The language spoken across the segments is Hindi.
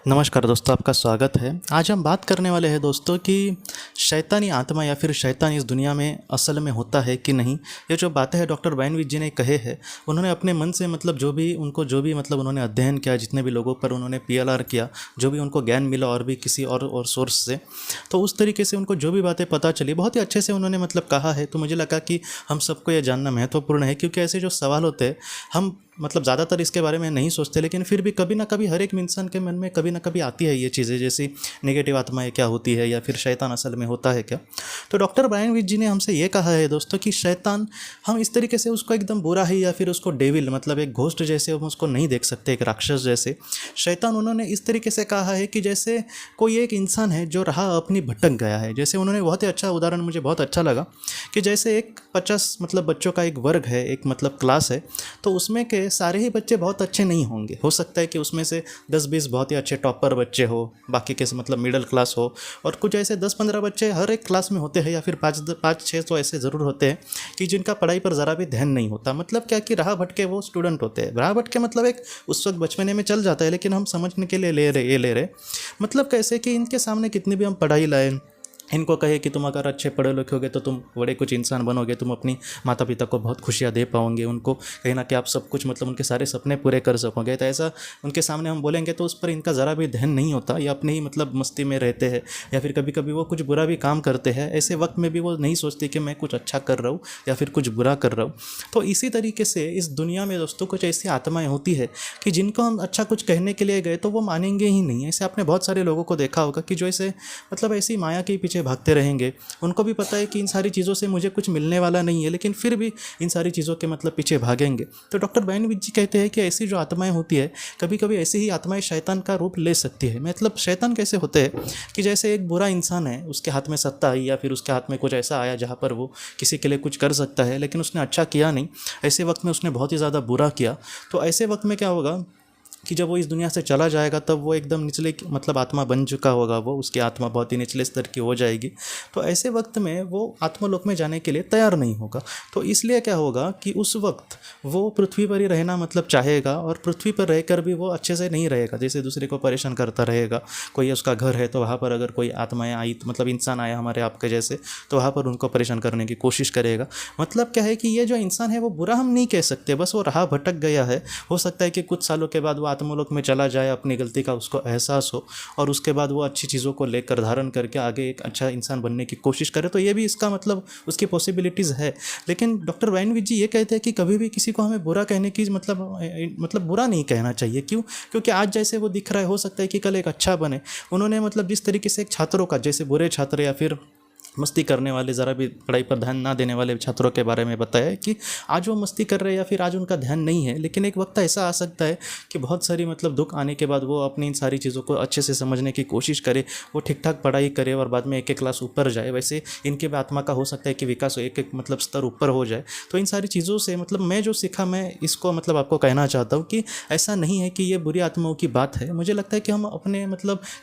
नमस्कार दोस्तों, आपका स्वागत है। आज हम बात करने वाले हैं दोस्तों कि शैतानी आत्मा या फिर शैतान इस दुनिया में असल में होता है कि नहीं। ये जो बातें हैं डॉक्टर बाइनविच जी ने कहे हैं, उन्होंने अपने मन से जो भी उन्होंने अध्ययन किया, जितने भी लोगों पर उन्होंने पीएलआर किया, जो भी उनको ज्ञान मिला और भी किसी और सोर्स से, तो उस तरीके से उनको जो भी बातें पता चली बहुत ही अच्छे से उन्होंने कहा है। तो मुझे लगा कि हम सबको ये जानना महत्वपूर्ण है, क्योंकि ऐसे जो सवाल होते हैं हम ज़्यादातर इसके बारे में नहीं सोचते, लेकिन फिर भी कभी ना कभी हर एक इंसान के मन में कभी ना कभी आती है ये चीज़ें, जैसी नेगेटिव आत्माएं क्या होती है या फिर शैतान असल में होता है क्या। तो डॉक्टर बाइनविच जी ने हमसे ये कहा है दोस्तों कि शैतान, हम इस तरीके से उसको एकदम बुरा है या फिर उसको डेविल एक घोस्ट जैसे हम उसको नहीं देख सकते, एक राक्षस जैसे। शैतान उन्होंने इस तरीके से कहा है कि जैसे कोई एक इंसान है जो राह अपनी भटक गया है। जैसे उन्होंने बहुत ही अच्छा उदाहरण मुझे बहुत अच्छा लगा कि जैसे एक 50 बच्चों का एक वर्ग है, एक क्लास है, तो उसमें के सारे ही बच्चे बहुत अच्छे नहीं होंगे। हो सकता है कि उसमें से 10-20 बहुत ही अच्छे टॉपर बच्चे हो, बाकी के मिडिल क्लास हो, और कुछ ऐसे 10-15 बच्चे हर एक क्लास में होते हैं, या फिर 5-6 तो ऐसे ज़रूर होते हैं कि जिनका पढ़ाई पर ज़रा भी ध्यान नहीं होता। क्या कि राह भटके वो स्टूडेंट होते हैं। राह भटके एक उस वक्त बचपने में चल जाता है, लेकिन हम समझने के लिए ले रहे कैसे कि इनके सामने कितनी भी हम पढ़ाई लाएं, इनको कहे कि तुम अगर अच्छे पढ़े लिखे होगे तो तुम बड़े कुछ इंसान बनोगे, तुम अपनी माता पिता को बहुत खुशियाँ दे पाओगे, उनको कहीं ना कहीं आप सब कुछ उनके सारे सपने पूरे कर सकोगे। तो ऐसा उनके सामने हम बोलेंगे तो उस पर इनका ज़रा भी ध्यान नहीं होता, या अपने ही मस्ती में रहते हैं, या फिर कभी कभी वो कुछ बुरा भी काम करते हैं। ऐसे वक्त में भी वो नहीं सोचते कि मैं कुछ अच्छा कर रहा हूँ या फिर कुछ बुरा कर रहा हूँ। तो इसी तरीके से इस दुनिया में दोस्तों कुछ ऐसी आत्माएँ होती है कि जिनको हम अच्छा कुछ कहने के लिए गए तो वो मानेंगे ही नहीं। ऐसे आपने बहुत सारे लोगों को देखा होगा कि जो ऐसे ऐसी माया के पीछे भागते रहेंगे। उनको भी पता है कि इन सारी चीज़ों से मुझे कुछ मिलने वाला नहीं है, लेकिन फिर भी इन सारी चीज़ों के पीछे भागेंगे। तो डॉक्टर बाइनविच जी कहते हैं कि ऐसी जो आत्माएं होती है, कभी कभी ऐसी ही आत्माएं शैतान का रूप ले सकती है। शैतान कैसे होते हैं कि जैसे एक बुरा इंसान है, उसके हाथ में सत्ता आई या फिर उसके हाथ में कुछ ऐसा आया जहाँ पर वो किसी के लिए कुछ कर सकता है, लेकिन उसने अच्छा किया नहीं। ऐसे वक्त में उसने बहुत ही ज़्यादा बुरा किया। तो ऐसे वक्त में क्या होगा कि जब वो इस दुनिया से चला जाएगा तब वो एकदम निचले आत्मा बन चुका होगा, वो उसकी आत्मा बहुत ही निचले स्तर की हो जाएगी। तो ऐसे वक्त में वो आत्मलोक में जाने के लिए तैयार नहीं होगा। तो इसलिए क्या होगा कि उस वक्त वो पृथ्वी पर ही रहना चाहेगा, और पृथ्वी पर रहकर भी वो अच्छे से नहीं रहेगा, जैसे दूसरे को परेशान करता रहेगा। कोई उसका घर है तो वहाँ पर अगर कोई आत्माएँ आई, इंसान आया हमारे आपके जैसे, तो वहाँ पर उनको परेशान करने की कोशिश करेगा। क्या है कि ये जो इंसान है वो बुरा हम नहीं कह सकते, बस वो राह भटक गया है। हो सकता है कि कुछ सालों के बाद वो आत्मलोक में चला जाए, अपनी गलती का उसको एहसास हो, और उसके बाद वो अच्छी चीज़ों को लेकर धारण करके आगे एक अच्छा इंसान बनने की कोशिश करे। तो ये भी इसका उसकी पॉसिबिलिटीज़ है। लेकिन डॉक्टर बाइनविच जी ये कहते हैं कि कभी भी किसी को हमें बुरा कहने की बुरा नहीं कहना चाहिए। क्यों? क्योंकि आज जैसे वो दिख रहा है, हो सकता है कि कल एक अच्छा बने। उन्होंने जिस तरीके से एक छात्रों का, जैसे बुरे छात्र या फिर मस्ती करने वाले, ज़रा भी पढ़ाई पर ध्यान ना देने वाले छात्रों के बारे में बताया कि आज वो मस्ती कर रहे हैं या फिर आज उनका ध्यान नहीं है, लेकिन एक वक्त ऐसा आ सकता है कि बहुत सारी दुख आने के बाद वो अपनी इन सारी चीज़ों को अच्छे से समझने की कोशिश करे, वो ठीक ठाक पढ़ाई करे और बाद में एक क्लास ऊपर जाए। वैसे इनके भी आत्मा का हो सकता है कि विकास एक स्तर ऊपर हो जाए। तो इन सारी चीज़ों से मैं जो सीखा, मैं इसको आपको कहना चाहता हूँ कि ऐसा नहीं है कि ये बुरी आत्माओं की बात है। मुझे लगता है कि हम अपने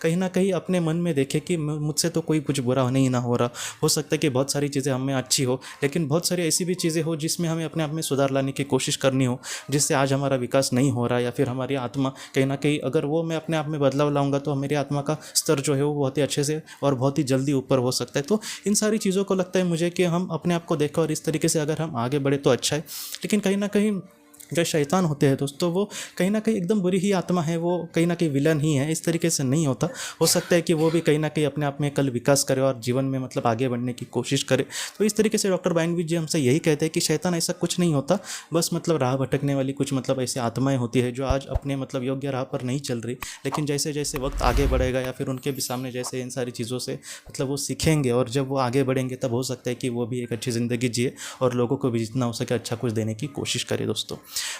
कहीं ना कहीं अपने मन में देखें कि मुझसे तो कोई कुछ बुरा नहीं ना हो रहा। हो सकता है कि बहुत सारी चीज़ें हमें अच्छी हो, लेकिन बहुत सारी ऐसी भी चीज़ें हो जिसमें हमें अपने आप में सुधार लाने की कोशिश करनी हो, जिससे आज हमारा विकास नहीं हो रहा, या फिर हमारी आत्मा कहीं ना कहीं, अगर वो मैं अपने आप में बदलाव लाऊंगा तो मेरी आत्मा का स्तर जो है वो बहुत ही अच्छे से और बहुत ही जल्दी ऊपर हो सकता है। तो इन सारी चीज़ों को लगता है मुझे कि हम अपने आप को देखें और इस तरीके से अगर हम आगे बढ़े तो अच्छा है। लेकिन कहीं ना कहीं जो शैतान होते हैं दोस्तों, वो कहीं ना कहीं एकदम बुरी ही आत्मा है, वो कहीं ना कहीं विलन ही है, इस तरीके से नहीं होता। हो सकता है कि वो भी कहीं ना कहीं अपने आप में कल विकास करे और जीवन में आगे बढ़ने की कोशिश करे। तो इस तरीके से डॉक्टर बाइनविच जी हमसे यही कहते हैं कि शैतान ऐसा कुछ नहीं होता, बस राह भटकने वाली कुछ ऐसी आत्माएं होती है जो आज अपने योग्य राह पर नहीं चल रही, लेकिन जैसे जैसे वक्त आगे बढ़ेगा या फिर उनके भी सामने जैसे इन सारी चीज़ों से वो सीखेंगे, और जब वो आगे बढ़ेंगे तब हो सकता है कि वो भी एक अच्छी ज़िंदगी जिए और लोगों को भी जितना हो सके अच्छा कुछ देने की कोशिश करें दोस्तों।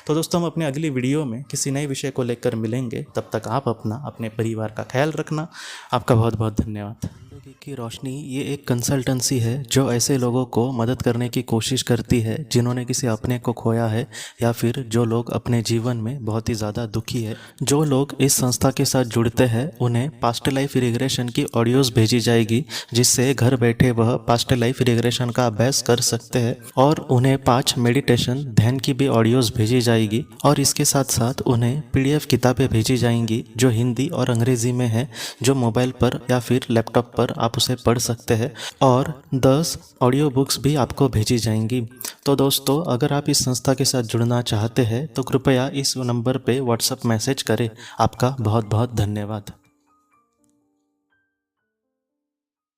तो दोस्तों, हम अपने अगली वीडियो में किसी नए विषय को लेकर मिलेंगे। तब तक आप अपने परिवार का ख्याल रखना। आपका बहुत बहुत धन्यवाद। प्रौद्योगिकी की रोशनी ये एक कंसल्टेंसी है जो ऐसे लोगों को मदद करने की कोशिश करती है जिन्होंने किसी अपने को खोया है या फिर जो लोग अपने जीवन में बहुत ही ज़्यादा दुखी है। जो लोग इस संस्था के साथ जुड़ते हैं उन्हें पास्ट लाइफ रिग्रेशन की ऑडियोज़ भेजी जाएगी, जिससे घर बैठे वह पास्ट लाइफ रिग्रेशन का अभ्यास कर सकते हैं। और उन्हें 5 मेडिटेशन ध्यान की भी ऑडियोज़ भेजी जाएगी और इसके साथ साथ उन्हें PDF किताबें भेजी जाएंगी जो हिंदी और अंग्रेज़ी में है, जो मोबाइल पर या फिर लैपटॉप पर आप उसे पढ़ सकते हैं। और 10 ऑडियो बुक्स भी आपको भेजी जाएंगी। तो दोस्तों, अगर आप इस संस्था के साथ जुड़ना चाहते हैं तो कृपया इस नंबर पे व्हाट्सएप मैसेज करें। आपका बहुत बहुत धन्यवाद।